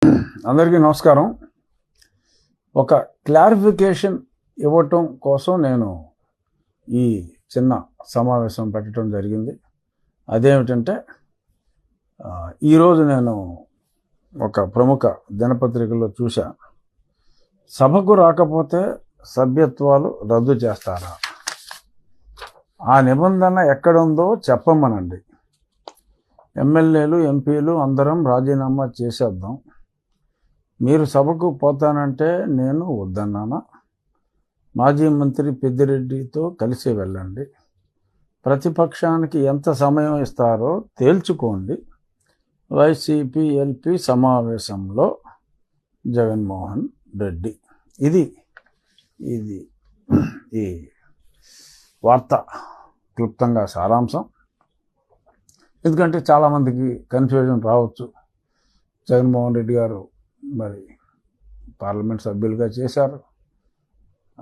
అందరికీ నమస్కారం. ఒక క్లారిఫికేషన్ ఇవ్వటం కోసం నేను ఈ చిన్న సమావేశం పెట్టడం జరిగింది. అదేమిటంటే ఈరోజు నేను ఒక ప్రముఖ దినపత్రికలో చూసా, సభకు రాకపోతే సభ్యత్వాలు రద్దు చేస్తారా, ఆ నిబంధన ఎక్కడుందో చెప్పమనండి, ఎమ్మెల్యేలు ఎంపీలు అందరం రాజీనామా చేసేద్దాం, మీరు సభకు పోతానంటే నేను వద్దన్నానా, మాజీ మంత్రి పెద్దిరెడ్డితో కలిసి వెళ్ళండి, ప్రతిపక్షానికి ఎంత సమయం ఇస్తారో తేల్చుకోండి, వైసీపీ ఎల్పీ సమావేశంలో జగన్మోహన్ రెడ్డి. ఇది ఈ వార్త క్లుప్తంగా సారాంశం. ఎందుకంటే చాలామందికి కన్ఫ్యూజన్ రావచ్చు. జగన్మోహన్ రెడ్డి గారు మరి పార్లమెంట్ సభ్యులుగా చేశారు,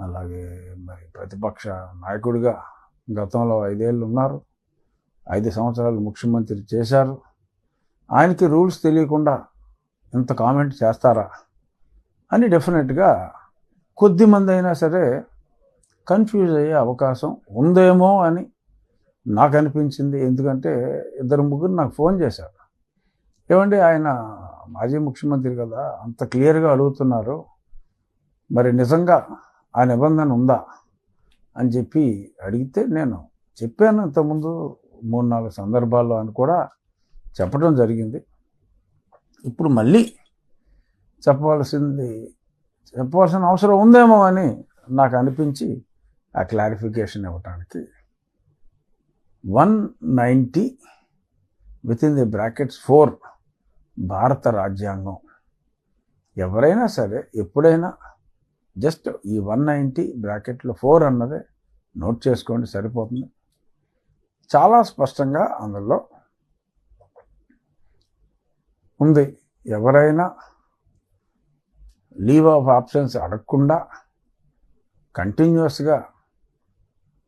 అలాగే మరి ప్రతిపక్ష నాయకుడిగా గతంలో 5 ఏళ్ళు ఉన్నారు, 5 సంవత్సరాలు ముఖ్యమంత్రి చేశారు. ఆయనకి రూల్స్ తెలియకుండా ఇంత కామెంట్ చేస్తారా అని డెఫినెట్గా కొద్దిమంది అయినా సరే కన్ఫ్యూజ్ అయ్యే అవకాశం ఉందేమో అని నాకు అనిపించింది. ఎందుకంటే 2-3 నాకు ఫోన్ చేశారు, ఏమండి ఆయన మాజీ ముఖ్యమంత్రి కదా, అంత క్లియర్గా అడుగుతున్నారు, మరి నిజంగా ఆ నిబంధన ఉందా అని చెప్పి అడిగితే నేను చెప్పాను ఇంతకుముందు 3-4 సందర్భాల్లో అని కూడా చెప్పడం జరిగింది. ఇప్పుడు మళ్ళీ చెప్పవలసిన అవసరం ఉందేమో అని నాకు అనిపించి ఆ క్లారిఫికేషన్ ఇవ్వటానికి 190 (4) భారత రాజ్యాంగం. ఎవరైనా సరే ఎప్పుడైనా జస్ట్ ఈ 190 అన్నదే నోట్ చేసుకోండి, సరిపోతుంది. చాలా స్పష్టంగా అందులో ఉంది, ఎవరైనా లీవ్ ఆఫ్ ఆబ్సెన్స్ అడగకుండా కంటిన్యూస్గా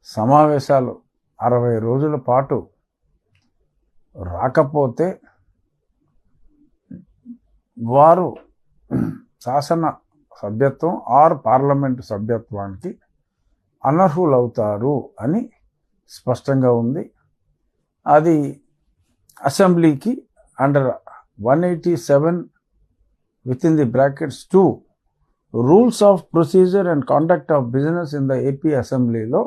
సమావేశాలు 60 రోజుల పాటు రాకపోతే వారు శాసన సభ్యత్వం ఆర్ పార్లమెంటు సభ్యత్వానికి అనర్హులవుతారు అని స్పష్టంగా ఉంది. అది అసెంబ్లీకి under 187 (2) rules of procedure and conduct of business in the AP అసెంబ్లీలో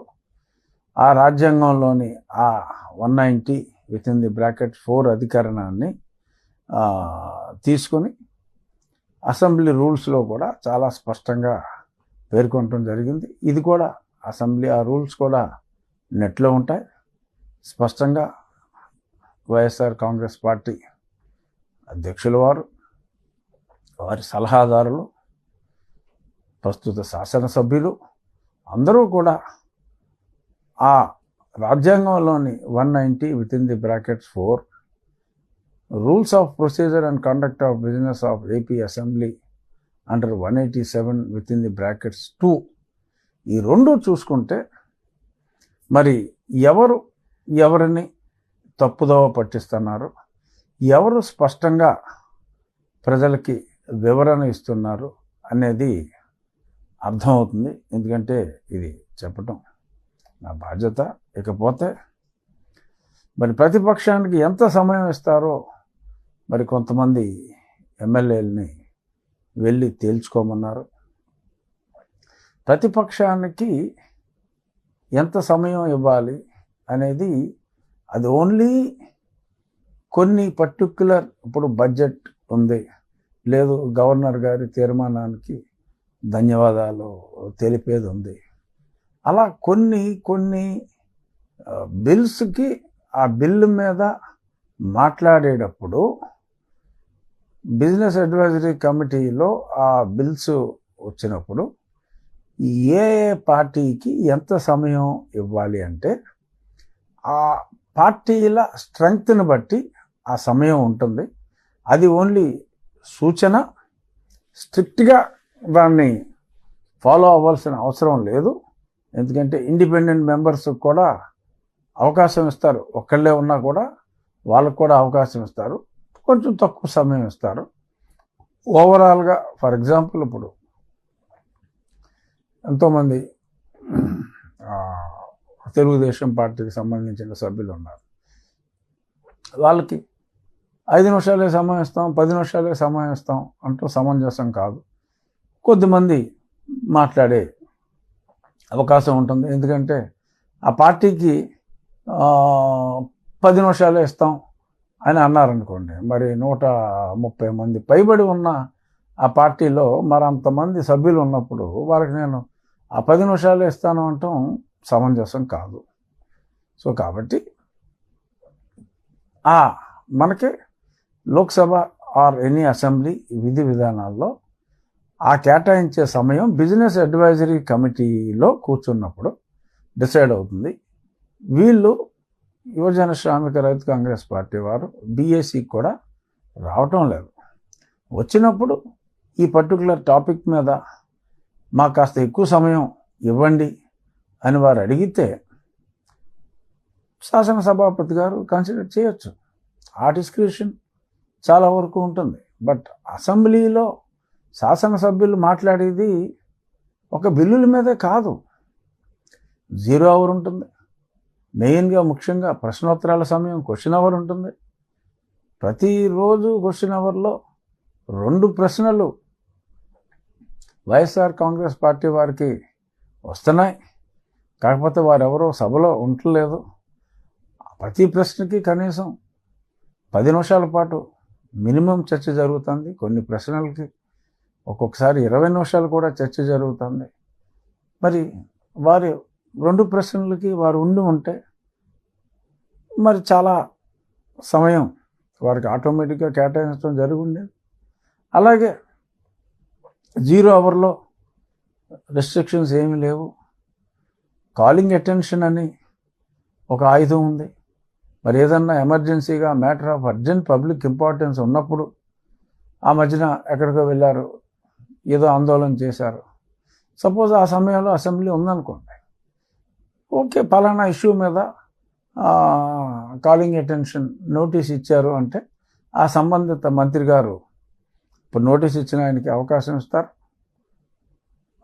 ఆ రాజ్యాంగంలోని ఆ 190 అధికరణాన్ని తీసుకొని అసెంబ్లీ రూల్స్లో కూడా చాలా స్పష్టంగా పేర్కొనడం జరిగింది. ఇది కూడా అసెంబ్లీ ఆ రూల్స్ కూడా నెట్లో ఉంటాయి. స్పష్టంగా వైఎస్ఆర్ కాంగ్రెస్ పార్టీ అధ్యక్షుల వారి సలహాదారులు, ప్రస్తుత శాసనసభ్యులు అందరూ కూడా ఆ రాజ్యాంగంలోని 190 rules of procedure and conduct of business of AP assembly under 187 ఈ రెండు చూసుకుంటే మరి ఎవరిని తప్పుదోవ పట్టిస్తున్నారు, ఎవరు స్పష్టంగా ప్రజలకి వివరణ ఇస్తున్నారు అనేది అర్థమవుతుంది. ఎందుకంటే ఇది చెప్పటం నా బాధ్యత. ఇకపోతే మరి ప్రతిపక్షానికి ఎంత సమయం ఇస్తారో మరి కొంతమంది ఎమ్మెల్యేలని వెళ్ళి తేల్చుకోమన్నారు. ప్రతిపక్షానికి ఎంత సమయం ఇవ్వాలి అనేది అది ఓన్లీ కొన్ని పర్టిక్యులర్, ఇప్పుడు బడ్జెట్ ఉంది, లేదు గవర్నర్ గారి తీర్మానానికి ధన్యవాదాలు తెలిపేది ఉంది, అలా కొన్ని బిల్స్కి ఆ బిల్లు మీద మాట్లాడేటప్పుడు బిజినెస్ అడ్వైజరీ కమిటీలో ఆ బిల్స్ వచ్చినప్పుడు ఏ పార్టీకి ఎంత సమయం ఇవ్వాలి అంటే ఆ పార్టీల స్ట్రెంగ్త్ని బట్టి ఆ సమయం ఉంటుంది. అది ఓన్లీ సూచన, స్ట్రిక్ట్గా దాన్ని ఫాలో అవ్వాల్సిన అవసరం లేదు. ఎందుకంటే ఇండిపెండెంట్ మెంబర్స్ కూడా అవకాశం ఇస్తారు, ఒక్కళ్ళే ఉన్నా కూడా వాళ్ళకు కూడా అవకాశం ఇస్తారు, కొంచెం తక్కువ సమయం ఇస్తారు. ఓవరాల్గా ఫర్ ఎగ్జాంపుల్ ఇప్పుడు ఎంతోమంది తెలుగుదేశం పార్టీకి సంబంధించిన సభ్యులు ఉన్నారు. వాళ్ళకి 5 నిమిషాలే సమయం ఇస్తాం, 10 నిమిషాలే సమయం ఇస్తాం అంటూ సమంజసం కాదు. కొద్దిమంది మాట్లాడే అవకాశం ఉంటుంది. ఎందుకంటే ఆ పార్టీకి 10 నిమిషాలే ఇస్తాం అని అన్నారనుకోండి, మరి 130 మంది పైబడి ఉన్న ఆ పార్టీలో మరి అంతమంది సభ్యులు ఉన్నప్పుడు వాళ్ళకి నేను ఆ 10 నిమిషాలే ఇస్తాను అంటాం సమంజసం కాదు. సో కాబట్టి మనకి లోక్సభ ఆర్ ఎనీ అసెంబ్లీ విధి విధానాల్లో ఆ కేటాయించే సమయం బిజినెస్ అడ్వైజరీ కమిటీలో కూర్చున్నప్పుడు డిసైడ్ అవుతుంది. వీళ్ళు యువజన శ్రామిక రైతు కాంగ్రెస్ పార్టీ వారు బీఏసీకి కూడా రావటం లేదు. వచ్చినప్పుడు ఈ పర్టికులర్ టాపిక్ మీద మాకు కాస్త ఎక్కువ సమయం ఇవ్వండి అని వారు అడిగితే శాసనసభాపతి గారు కన్సిడర్ చేయొచ్చు. ఆ డిస్క్రిప్షన్ చాలా వరకు ఉంటుంది. బట్ అసెంబ్లీలో శాసనసభ్యులు మాట్లాడేది ఒక బిల్లుల మీదే కాదు. 0 అవర్ ఉంటుంది. మెయిన్గా ముఖ్యంగా ప్రశ్నోత్తరాల సమయం క్వశ్చన్ అవర్ ఉంటుంది. ప్రతిరోజు క్వశ్చన్ అవర్లో 2 ప్రశ్నలు వైఎస్ఆర్ కాంగ్రెస్ పార్టీ వారికి వస్తున్నాయి. కాకపోతే వారెవరో సభలో ఉండలేదు. ప్రతి ప్రశ్నకి కనీసం 10 నిమిషాల పాటు మినిమం చర్చ జరుగుతుంది. కొన్ని ప్రశ్నలకి ఒక్కొక్కసారి 20 నిమిషాలు కూడా చర్చ జరుగుతుంది. మరి వారి 2 ప్రశ్నలకి వారు ఉంటే మరి చాలా సమయం వారికి ఆటోమేటిక్గా కేటాయించడం జరుగుండేది. అలాగే 0 అవర్లో రెస్ట్రిక్షన్స్ ఏమీ లేవు. కాలింగ్ అటెన్షన్ అని ఒక ఆయుధం ఉంది. మరి ఏదన్నా ఎమర్జెన్సీగా matter of urgent public importance ఉన్నప్పుడు ఆ మధ్యన ఎక్కడికో వెళ్ళారు, ఏదో ఆందోళన చేశారు, సపోజ్ ఆ సమయంలో అసెంబ్లీ ఉందనుకోండి, ఓకే పలానా ఇష్యూ మీద కాలింగ్ అటెన్షన్ నోటీస్ ఇచ్చారు అంటే ఆ సంబంధిత మంత్రి గారు ఇప్పుడు నోటీస్ ఇచ్చిన ఆయనకి అవకాశం ఇస్తారు.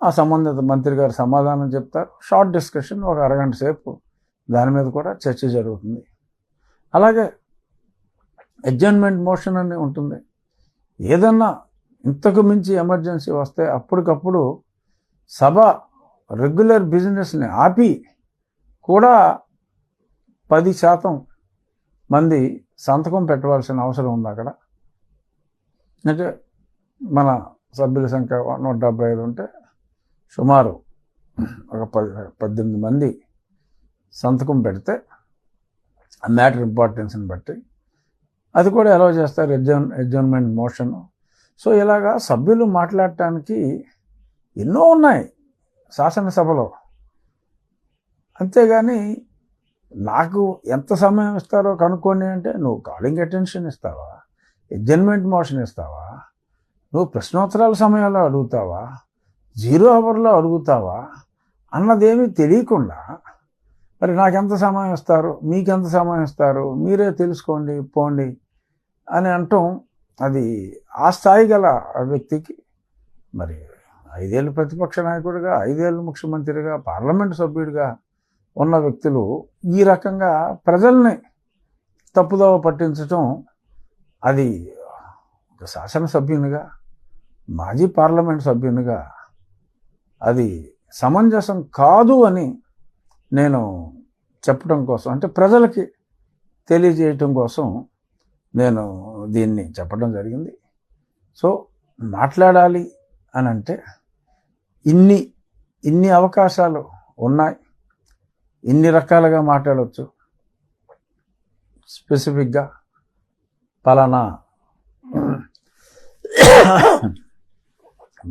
ఆ సంబంధిత మంత్రి గారు సమాధానం చెప్తారు. షార్ట్ డిస్కషన్ ఒక అరగంట సేపు దాని మీద కూడా చర్చ జరుగుతుంది. అలాగే అడ్జర్న్మెంట్ మోషన్ అని ఉంటుంది. ఏదన్నా ఇంతకు మించి ఎమర్జెన్సీ వస్తే అప్పటికప్పుడు సభ రెగ్యులర్ బిజినెస్ని ఆపి కూడా 10% మంది సంతకం పెట్టవలసిన అవసరం ఉంది అక్కడ. అంటే మన సభ్యుల సంఖ్య 175 ఉంటే సుమారు ఒక 18 మంది సంతకం పెడితే ఆ మ్యాటర్ ఇంపార్టెన్స్ని బట్టి అది కూడా అలౌ చేస్తారు, అడ్జర్న్మెంట్ మోషన్. సో ఇలాగా సభ్యులు మాట్లాడటానికి ఎన్నో ఉన్నాయి శాసనసభలో. అంతేగాని నాకు ఎంత సమయం ఇస్తారో కనుక్కోండి అంటే నువ్వు కాలింగ్ అటెన్షన్ ఇస్తావా, అడ్జర్న్మెంట్ మోషన్ ఇస్తావా, నువ్వు ప్రశ్నోత్తరాల సమయంలో అడుగుతావా, 0 అవర్లో అడుగుతావా అన్నదేమీ తెలియకుండా మరి నాకెంత సమయం ఇస్తారు, మీకెంత సమయం ఇస్తారు, మీరే తెలుసుకోండి పోండి అని అంటాం. అది ఆ స్థాయి గల వ్యక్తికి మరి 5 ఏళ్ళు ప్రతిపక్ష నాయకుడిగా, 5 ఏళ్ళు ముఖ్యమంత్రిగా, పార్లమెంటు సభ్యుడిగా ఉన్న వ్యక్తులు ఈ రకంగా ప్రజల్ని తప్పుదోవ పట్టించటం అది ఒక శాసనసభ్యునిగా, మాజీ పార్లమెంట్ సభ్యునిగా అది సమంజసం కాదు అని నేను చెప్పడం కోసం, అంటే ప్రజలకి తెలియజేయటం కోసం నేను దీన్ని చెప్పడం జరిగింది. సో మాట్లాడాలి అని అంటే ఇన్ని అవకాశాలు ఉన్నాయి, ఇన్ని రకాలుగా మాట్లాడవచ్చు. స్పెసిఫిక్గా పలానా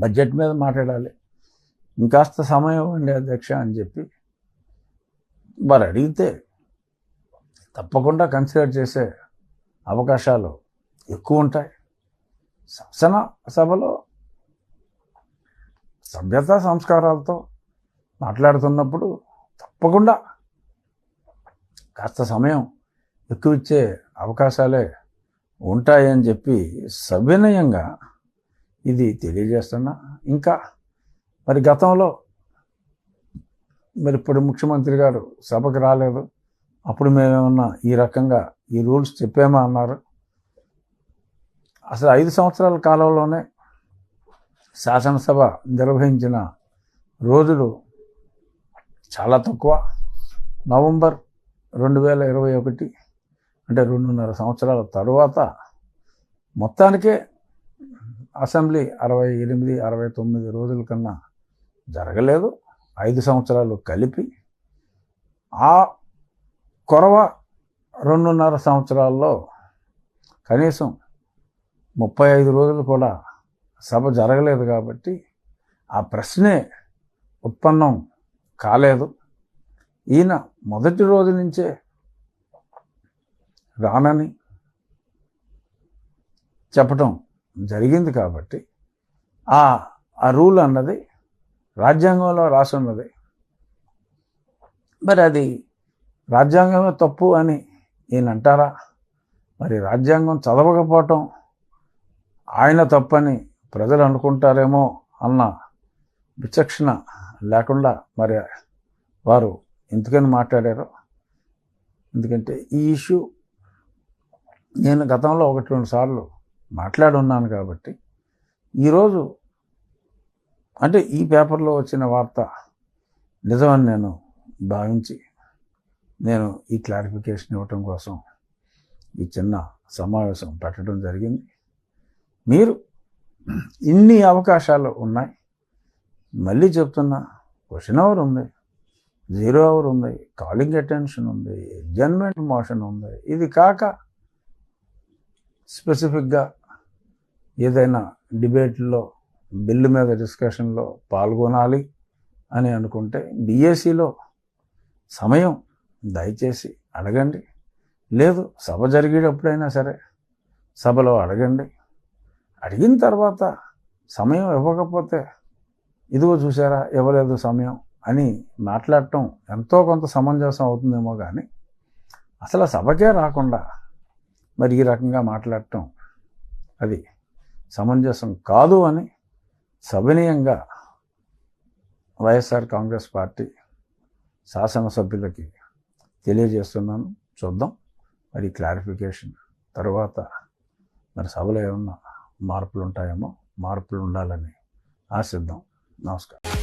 బడ్జెట్ మీద మాట్లాడాలి, ఇంకాస్త సమయం ఇవ్వండి అధ్యక్ష అని చెప్పి వారు అడిగితే తప్పకుండా కన్సిడర్ చేసే అవకాశాలు ఎక్కువ ఉంటాయి. శాసనసభలో సభ్యతా సంస్కారాలతో మాట్లాడుతున్నప్పుడు తప్పకుండా కాస్త సమయం ఎక్కువ ఇచ్చే అవకాశాలే ఉంటాయని చెప్పి సవినయంగా ఇది తెలియజేస్తున్నా. ఇంకా మరి గతంలో మరి ఇప్పుడు ముఖ్యమంత్రి గారు సభకు రాలేదు, అప్పుడు మేమేమన్నా ఈ రకంగా ఈ రూల్స్ చెప్పామా అన్నారు. అసలు 5 సంవత్సరాల కాలంలోనే శాసనసభ నిర్వహించిన రోజులు చాలా తక్కువ. నవంబర్ 2021 అంటే 2.5 సంవత్సరాల తరువాత మొత్తానికే అసెంబ్లీ 68, 69 రోజుల కన్నా జరగలేదు. 5 సంవత్సరాలు కలిపి ఆ కొరవ 2.5 సంవత్సరాల్లో కనీసం 35 రోజులు కూడా సభ జరగలేదు. కాబట్టి ఆ ప్రశ్నే ఉత్పన్నం కాలేదు. ఈయన మొదటి రోజు నుంచే రానని చెప్పటం జరిగింది. కాబట్టి ఆ రూల్ అన్నది రాజ్యాంగంలో రాసి ఉన్నది. మరి అది రాజ్యాంగమే తప్పు అని ఈయన అంటారా? మరి రాజ్యాంగం చదవకపోవటం ఆయన తప్పని ప్రజలు అనుకుంటారేమో అన్న విచక్షణ లేకుండా మరి వారు ఎందుకని మాట్లాడారు. ఎందుకంటే ఈ ఇష్యూ నేను గతంలో 1-2 సార్లు మాట్లాడున్నాను. కాబట్టి ఈరోజు అంటే ఈ పేపర్లో వచ్చిన వార్త నిజమని నేను భావించి నేను ఈ క్లారిఫికేషన్ ఇవ్వటం కోసం ఈ చిన్న సమావేశం పెట్టడం జరిగింది. మీరు ఇన్ని అవకాశాలు ఉన్నాయి. మళ్ళీ చెప్తున్నా, క్వశ్చన్ అవర్ ఉంది, 0 అవర్ ఉంది, కాలింగ్ అటెన్షన్ ఉంది, అడ్జర్న్మెంట్ మోషన్ ఉంది. ఇది కాక స్పెసిఫిక్గా ఏదైనా డిబేట్లో బిల్లు మీద డిస్కషన్లో పాల్గొనాలి అని అనుకుంటే బీఏసీలో సమయం దయచేసి అడగండి. లేదు సభ జరిగేటప్పుడైనా సరే సభలో అడగండి. అడిగిన తర్వాత సమయం ఇవ్వకపోతే ఇదిగో చూసారా ఇవ్వలేదు సమయం అని మాట్లాడటం ఎంతో కొంత సమంజసం అవుతుందేమో కానీ అసలు సభకే రాకుండా మరి ఈ రకంగా మాట్లాడటం అది సమంజసం కాదు అని సవినయంగా వైఎస్ఆర్ కాంగ్రెస్ పార్టీ శాసనసభ్యులకి తెలియజేస్తున్నాను. చూద్దాం మరి క్లారిఫికేషన్ తర్వాత మరి సభలో ఏమన్నా మార్పులు ఉంటాయేమో, మార్పులు ఉండాలని ఆశిద్దాం. నమస్కారం.